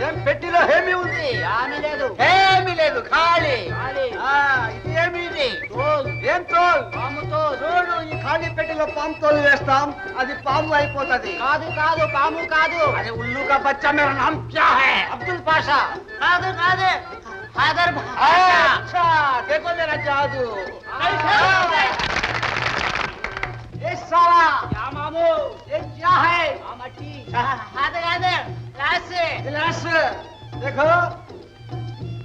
ఏం పెట్టిలో ఏమి ఉంది? ఏమీ లేదు, ఖాళీ. ఇది ఏమి? ఏం తోల్? చూడు, ఈ ఖాళీ పెట్టిలో పాము తోలు వేస్తాం, అది పాము అయిపోతుంది. కాదు పాము కాదు. అరే ఉల్లు కా బచ్చా, మేరా నామ్ క్యా హై? అబ్దుల్ పాషా. కాదు హైదర్ अच्छा देखो मेरा जादू. ये साला क्या मामू? ये क्या है? मट्टी. हादर गिलास देखो,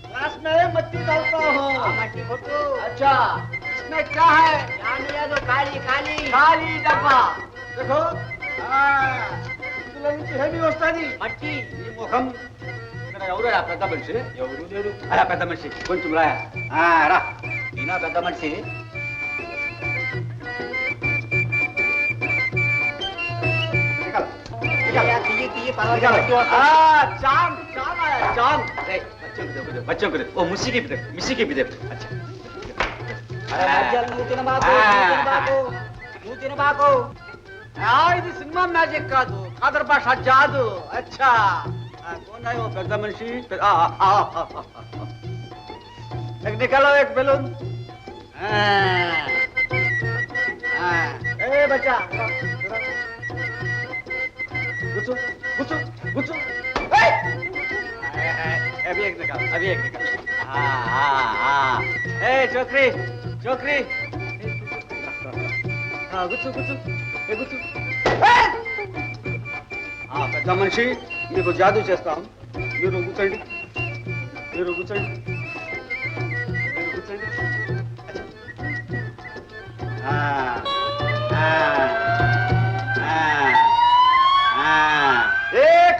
गिलास में मट्टी डालता हूँ. मट्टी फोटो. अच्छा, इसमें क्या है? खाली डब्बा. देखो, ఇందులో నుంచి ఏమి వస్తుంది? మట్టి. ఈ ముఖం ఎవరు పెద్ద మనిషి? ఎవరు లేరు. అలా పెద్ద మనిషి కొంచెం రా. రా ఈయన పెద్ద మనిషి. बच्चों को दे, वो मिसी की भी दे. अच्छा ఇది సినిమా మ్యాజిక్ కాదు, ఖాదర్ బాషా జాదు. अच्छा कौन है वो పెద్ద మనిషి? एक निकालो एक बैलून. ए बच्चा गुच्चू गुच्चू गुच्चू. अभी एक निकाल. ए चोकरी गुच्चू ए गुच्चू. పెద్ద మనిషి, మీకు జాదూ చేస్తాం. మీరు కూర్చోండి.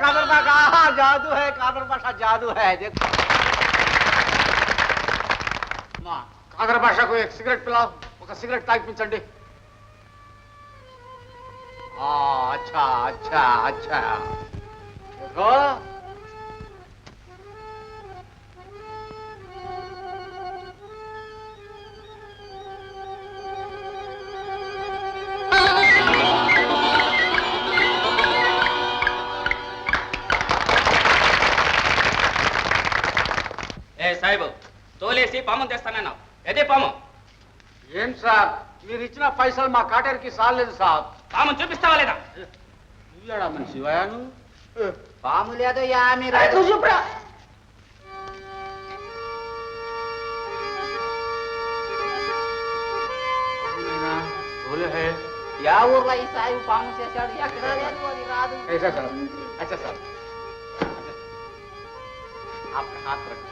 कादर बाशा जादू है, कादर बाशा जादू है. देखो कादर बाशा को एक सिगरेट पिलाओ, ఒక సిగరెట్ తాగిపించండి. अच्छा देखो సాహిబు తోలేసి పాము తెస్తానన్నావు, అదే పాము. ఏం సార్, మీరు ఇచ్చిన పైసలు మా కాటేరికి సాలేదు సార్. పాము చూపిస్తావా లేదా? నువ్వేడా మనిషి వాయాను? పాము లేదు యామి రాదు. చూపురా. యా ఊర్లో ఈ సాయి పాము చేశాడు, ఎక్కడ లేదు, అది రాదు. अच्छा सर आपका हाथ रखो.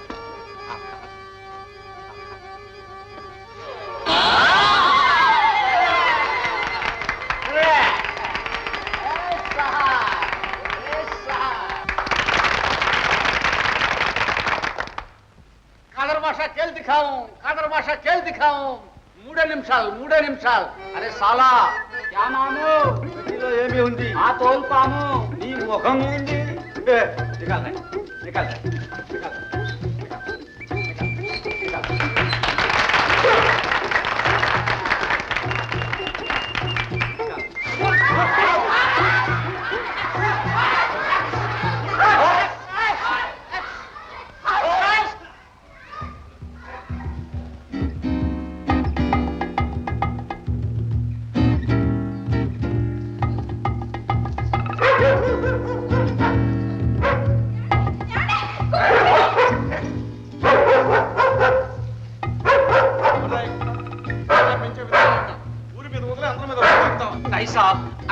कादर बाशा खेल दिखाऊं. మూడే నిమిషాలు. అరే సాలా, యా మాము? వీటిలో ఏమి ఉంది? ఆ తోలు పాము. నీ ముఖం ఉంది. నికాల్.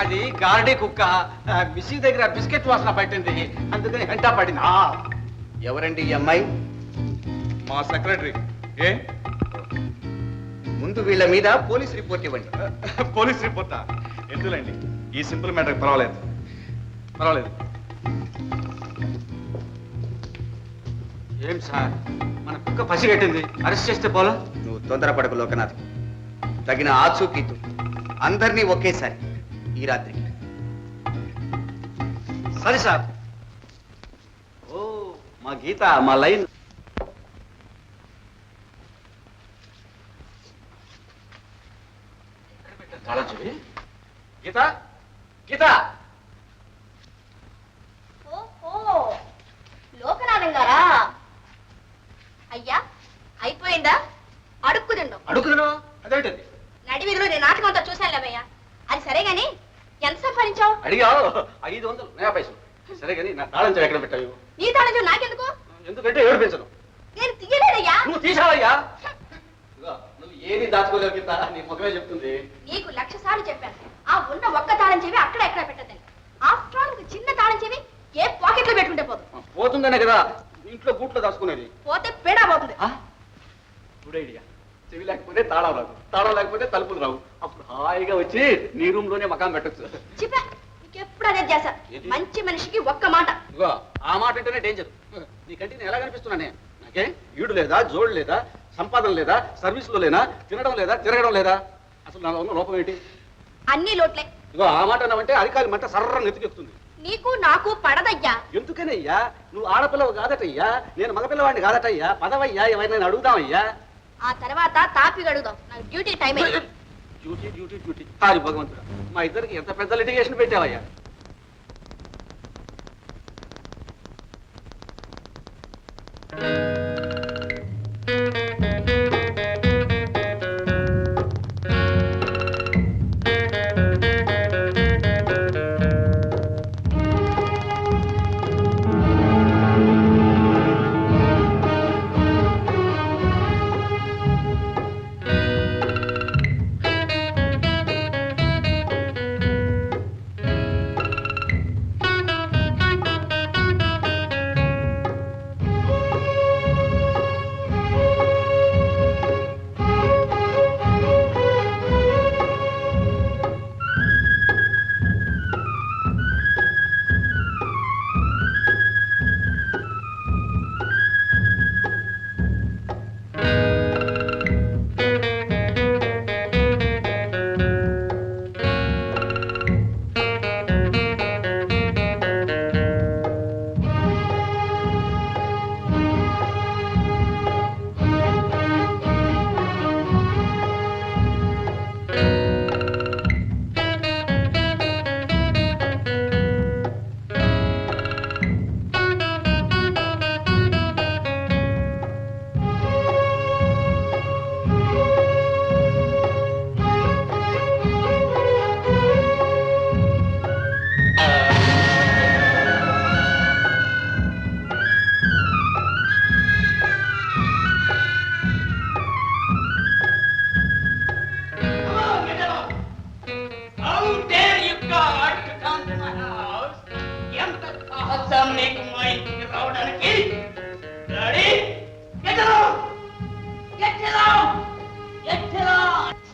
అది గారడీ కుక్క మిసి దగ్గర బిస్కెట్ వాసన పట్టింది, అందుకని వెంట పడింది. ఎవరండి ఈ అమ్మాయి? మా సెక్రటరీ. ఏ ముందు వీళ్ళ మీద పోలీస్ రిపోర్ట్ ఇవ్వండి. పోలీస్ రిపోర్టా? ఎందులండి, ఈ సింపుల్ మ్యాటర్ పర్వాలేదు. ఏం సార్, మన కుక్క పసిగట్టింది, అరెస్ట్ చేస్తే పోలా? నువ్వు తొందరపడకు లోకనాథ్. తగిన ఆచూకీతో అందరినీ ఒకేసారి ఈ రాత్రి. సరే సార్. ఓ మా గీత, మా లైన్. గీత. ఓ అడిగావు 500 నయా పైసలు. సరే కానీ నా తాళం చెవి ఎక్కడ పెట్టావు? నీ తాళం నాకెందుకు? ఎందుకంటే ఏడిపించను. నేను తీయలేదయ్యా. నువ్వు తీసావయ్యా. ఇదిగో, నువ్వు ఏది దాచుకోలేవు కింద నీ ముఖమే చెప్తుంది. నీకు 1,00,000 సార్లు చెప్పాను ఆ ఉన్న ఒక్క తాళం చెవి అక్కడ ఎక్కడ పెట్టదని. ఆఫ్టర్ ఆల్ చిన్న తాళం చెవి ఏ పాకెట్ లో పెట్టుకుంటే పోదు. పోతుందనే కదా ఇంట్లో గూట్లో దాచుకునేది. పోతే పేడా పోతుంది. Good idea. చెవి లేకపోతే తాళం రాదు, తాళం లేకపోతే తలుపులు రావు. అప్పుడు హాయిగా వచ్చి నీ రూమ్ లోనే మకాం పెట్టచ్చు. చెప్పా నీకెప్పుడు అదే చేశా. మంచి మనిషికి ఒక్క మాట. ఇదిగో ఆ మాట అంటేనే డేంజర్. నీకంటే నేను ఎలా కనిపిస్తున్నానే? నాకే ఈడు లేదా, జోడు లేదా, సంపాదన లేదా, సర్వీసులో లేనా, తినడం లేదా, తిరగడం లేదా? అసలు నా ఉన్న లోపం ఏంటి? అన్ని లోట్లే. ఇదిగో ఆ మాట అన్నావంటే అరికాలి మంట సర్ర నెత్తికెక్కుతుంది. నీకు నాకు పడదయ్యా. ఎందుకనయ్యా? నువ్వు ఆడపిల్లవు కాదటయ్యా, నేను మగపిల్లవాడిని కాదటయ్యా. పదవయ్యా, ఎవరినైనా అడుగుదామయ్యా. ఆ తర్వాత తాపి గడుగుదాం. నాకు డ్యూటీ టైం అయింది. Duty duty duty. ఆరి భగవంతుడా, మా ఇద్దరికి ఎంత పెద్ద లిటిగేషన్ పెట్టావయ్యా.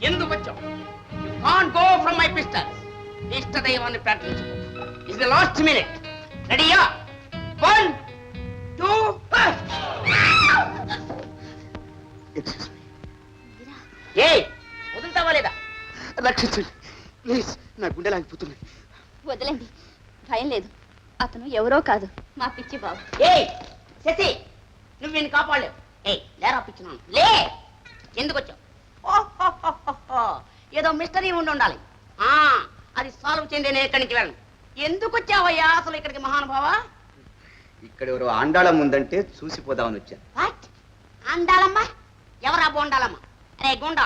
ఎందుకు వచ్చావు? You can't go from my pistols. ఇష్టదైవాన్ని ప్రార్థించు. Is the last minute. రెడీయా? 1 2 ఏ వదులుతావా లేదా? రక్షించండి ప్లీజ్, నా గుండె లాగిపోతుంది. వదలండి, భయం లేదు. అతను ఎవరో కాదు, మా పిచ్చి బాబు. ఏ శశి, నువ్వు వీడిని కాపాడలేవు. ఏ లేరా పిచ్చినాను, లే. ఎందుకు వచ్చావు? ఏదో మిస్టరీ ఉండాలి. అది సాల్వ్ చేయండి, నేను ఇక్కడి నుంచి వెళ్ళను. ఎందుకు వచ్చావయ్యా అసలు ఇక్కడికి మహానుభావా? ఇక్కడ ఎవరు ఆండాళం ఉందంటే చూసిపోదామని వచ్చాను. వాట్? ఆండాలమ్మ? ఎవరా బోండాలమ్మ? అరే గుండా,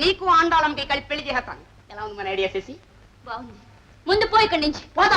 నీకు ఆండాలంకి కలిపి పెళ్లి చేస్తాను. ఎలా ఉంది మన ఐడియా చేసి? బాగుంది, ముందు పో ఇక్కడి నుంచి. పోతా.